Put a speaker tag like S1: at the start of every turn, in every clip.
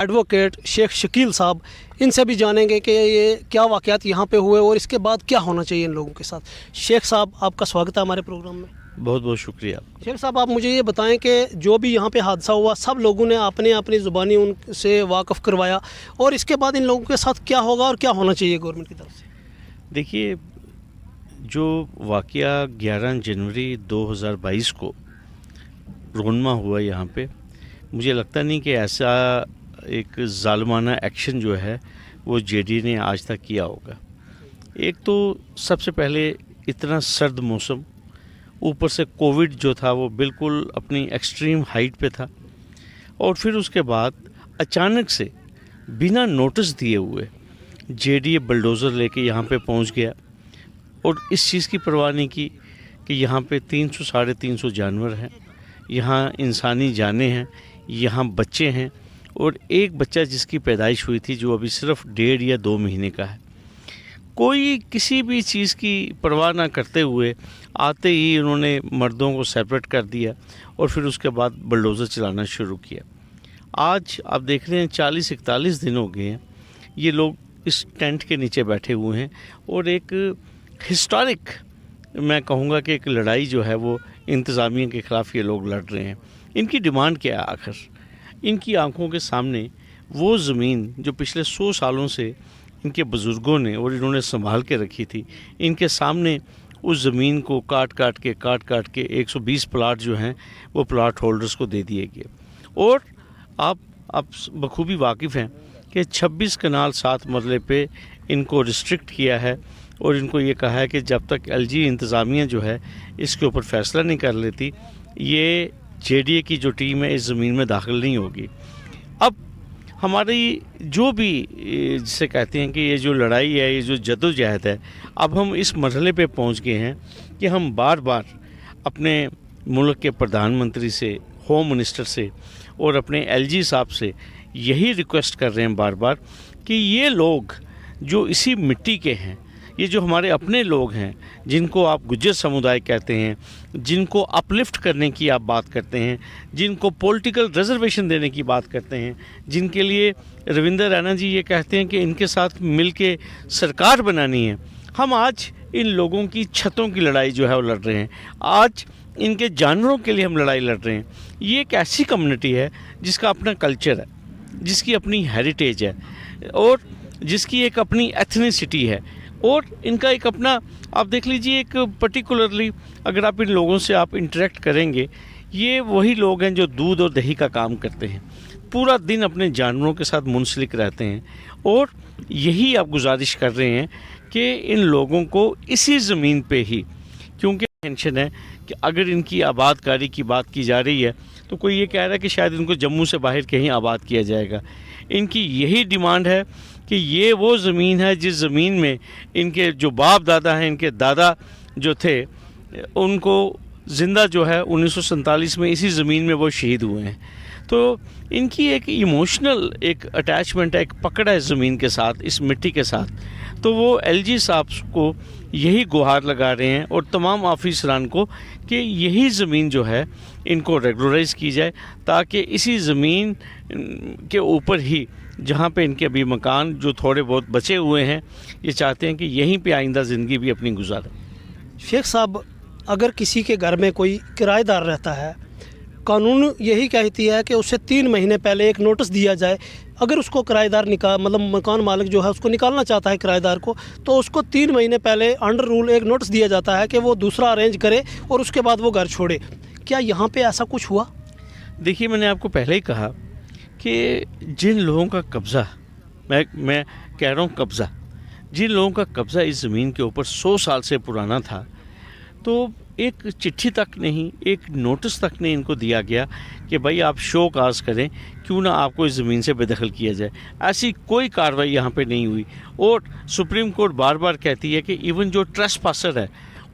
S1: Advocate شیخ شکیل صاحب، ان سے بھی جانیں گے کہ یہ کیا واقعات یہاں پہ ہوئے اور اس کے بعد کیا ہونا چاہیے ان لوگوں کے ساتھ۔ شیخ صاحب، آپ کا سواگت ہے ہمارے پروگرام میں۔
S2: بہت بہت شکریہ۔
S1: شیخ صاحب، آپ مجھے یہ بتائیں کہ جو بھی یہاں پہ حادثہ ہوا، سب لوگوں نے اپنی زبانی ان سے واقف کروایا، اور اس کے بعد ان لوگوں کے ساتھ کیا ہوگا اور کیا ہونا چاہیے گورنمنٹ کی طرف سے؟
S2: دیکھیے، جو واقعہ 11 جنوری 2022 کو رونما ہوا یہاں پہ، مجھے لگتا نہیں کہ ایسا ایک ظالمانہ ایکشن جو ہے وہ جے ڈی نے آج تک کیا ہوگا۔ ایک تو سب سے پہلے اتنا سرد موسم، اوپر سے کووڈ جو تھا وہ بالکل اپنی ایکسٹریم ہائٹ پہ تھا، اور پھر اس کے بعد اچانک سے بنا نوٹس دیے ہوئے جے ڈی بلڈوزر لے کے یہاں پہ پہنچ گیا، اور اس چیز کی پرواہ نہیں کی کہ یہاں پہ 300 ساڑھے 300 جانور ہیں، یہاں انسانی جانیں ہیں، یہاں بچے ہیں، اور ایک بچہ جس کی پیدائش ہوئی تھی جو ابھی صرف 1.5 یا 2 مہینے کا ہے۔ کوئی کسی بھی چیز کی پرواہ نہ کرتے ہوئے آتے ہی انہوں نے مردوں کو سیپریٹ کر دیا، اور پھر اس کے بعد بلڈوزر چلانا شروع کیا۔ آج آپ دیکھ رہے ہیں 40-41 دن ہو گئے ہیں یہ لوگ اس ٹینٹ کے نیچے بیٹھے ہوئے ہیں، اور ایک ہسٹورک میں کہوں گا کہ ایک لڑائی جو ہے وہ انتظامیہ کے خلاف یہ لوگ لڑ رہے ہیں۔ ان کی ڈیمانڈ کیا ہے آخر؟ ان کی آنکھوں کے سامنے وہ زمین جو پچھلے 100 سالوں سے ان کے بزرگوں نے اور انہوں نے سنبھال کے رکھی تھی، ان کے سامنے اس زمین کو کاٹ کاٹ کے 120 پلاٹ جو ہیں وہ پلاٹ ہولڈرز کو دے دیے گئے، اور آپ بخوبی واقف ہیں کہ 26 کنال 7 مرلے پہ ان کو ریسٹرکٹ کیا ہے، اور ان کو یہ کہا ہے کہ جب تک ایل جی انتظامیہ جو ہے اس کے اوپر فیصلہ نہیں کر لیتی، یہ جے ڈی اے کی جو ٹیم ہے اس زمین میں داخل نہیں ہوگی۔ اب ہماری جو بھی جسے کہتے ہیں کہ یہ جو لڑائی ہے، یہ جو جدوجہد ہے، اب ہم اس مرحلے پہ پہنچ گئے ہیں کہ ہم بار بار اپنے ملک کے پردھان منتری سے، ہوم منسٹر سے، اور اپنے ایل جی صاحب سے یہی ریکویسٹ کر رہے ہیں بار بار کہ یہ لوگ جو اسی مٹی کے ہیں، یہ جو ہمارے اپنے لوگ ہیں، جن کو آپ گجر سمودائے کہتے ہیں، جن کو اپلفٹ کرنے کی آپ بات کرتے ہیں، جن کو پولیٹیکل ریزرویشن دینے کی بات کرتے ہیں، جن کے لیے روندر رینا جی یہ کہتے ہیں کہ ان کے ساتھ مل کے سرکار بنانی ہے، ہم آج ان لوگوں کی چھتوں کی لڑائی جو ہے وہ لڑ رہے ہیں، آج ان کے جانوروں کے لیے ہم لڑائی لڑ رہے ہیں۔ یہ ایک ایسی کمیونٹی ہے جس کا اپنا کلچر ہے، جس کی اپنی ہیریٹیج ہے، اور جس کی ایک اپنی ایتھنیسٹی ہے، اور ان کا ایک اپنا، آپ دیکھ لیجئے، ایک پرٹیکولرلی اگر آپ ان لوگوں سے آپ انٹریکٹ کریں گے، یہ وہی لوگ ہیں جو دودھ اور دہی کا کام کرتے ہیں، پورا دن اپنے جانوروں کے ساتھ منسلک رہتے ہیں، اور یہی آپ گزارش کر رہے ہیں کہ ان لوگوں کو اسی زمین پہ ہی، کیونکہ ٹینشن ہے کہ اگر ان کی آباد کاری کی بات کی جا رہی ہے تو کوئی یہ کہہ رہا ہے کہ شاید ان کو جموں سے باہر کہیں آباد کیا جائے گا۔ ان کی یہی ڈیمانڈ ہے کہ یہ وہ زمین ہے جس زمین میں ان کے جو باپ دادا ہیں، ان کے دادا جو تھے، ان کو زندہ جو ہے 1947 میں اسی زمین میں وہ شہید ہوئے ہیں۔ تو ان کی ایک ایموشنل ایک اٹیچمنٹ ہے، ایک پکڑ ہے اس زمین کے ساتھ، اس مٹی کے ساتھ۔ تو وہ ایل جی صاحب کو یہی گہار لگا رہے ہیں، اور تمام آفیسران کو، کہ یہی زمین جو ہے ان کو ریگولرائز کی جائے، تاکہ اسی زمین کے اوپر ہی جہاں پہ ان کے ابھی مکان جو تھوڑے بہت بچے ہوئے ہیں، یہ چاہتے ہیں کہ یہیں پہ آئندہ زندگی بھی اپنی گزاریں۔
S1: شیخ صاحب، اگر کسی کے گھر میں کوئی کرایہ دار رہتا ہے، قانون یہی کہتی ہے کہ اسے 3 مہینے پہلے ایک نوٹس دیا جائے۔ اگر اس کو کرایہ دار مطلب مکان مالک جو ہے اس کو نکالنا چاہتا ہے کرایہ دار کو، تو اس کو 3 مہینے پہلے انڈر رول ایک نوٹس دیا جاتا ہے کہ وہ دوسرا ارینج کرے اور اس کے بعد وہ گھر چھوڑے۔ کیا یہاں پہ ایسا کچھ ہوا؟
S2: دیکھیے، میں نے آپ کو پہلے ہی کہا کہ جن لوگوں کا قبضہ، میں کہہ رہا ہوں قبضہ، جن لوگوں کا قبضہ اس زمین کے اوپر 100 سال سے پرانا تھا، تو ایک چٹھی تک نہیں، ایک نوٹس تک نہیں ان کو دیا گیا کہ بھائی آپ شو کاز کریں، کیوں نہ آپ کو اس زمین سے بے دخل کیا جائے۔ ایسی کوئی کارروائی یہاں پہ نہیں ہوئی، اور سپریم کورٹ بار بار کہتی ہے کہ ایون جو ٹریس پاسر ہے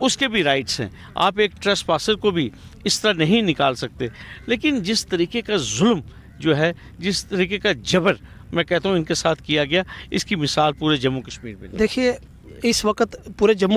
S2: اس کے بھی رائٹس ہیں، آپ ایک ٹریس پاسر کو بھی اس طرح نہیں نکال سکتے۔ لیکن جس طریقے کا ظلم جو ہے، جس طریقے کا جبر میں کہتا ہوں ان کے ساتھ کیا گیا، اس کی مثال پورے جموں کشمیر میں۔
S1: دیکھیے، اس وقت پورے جموں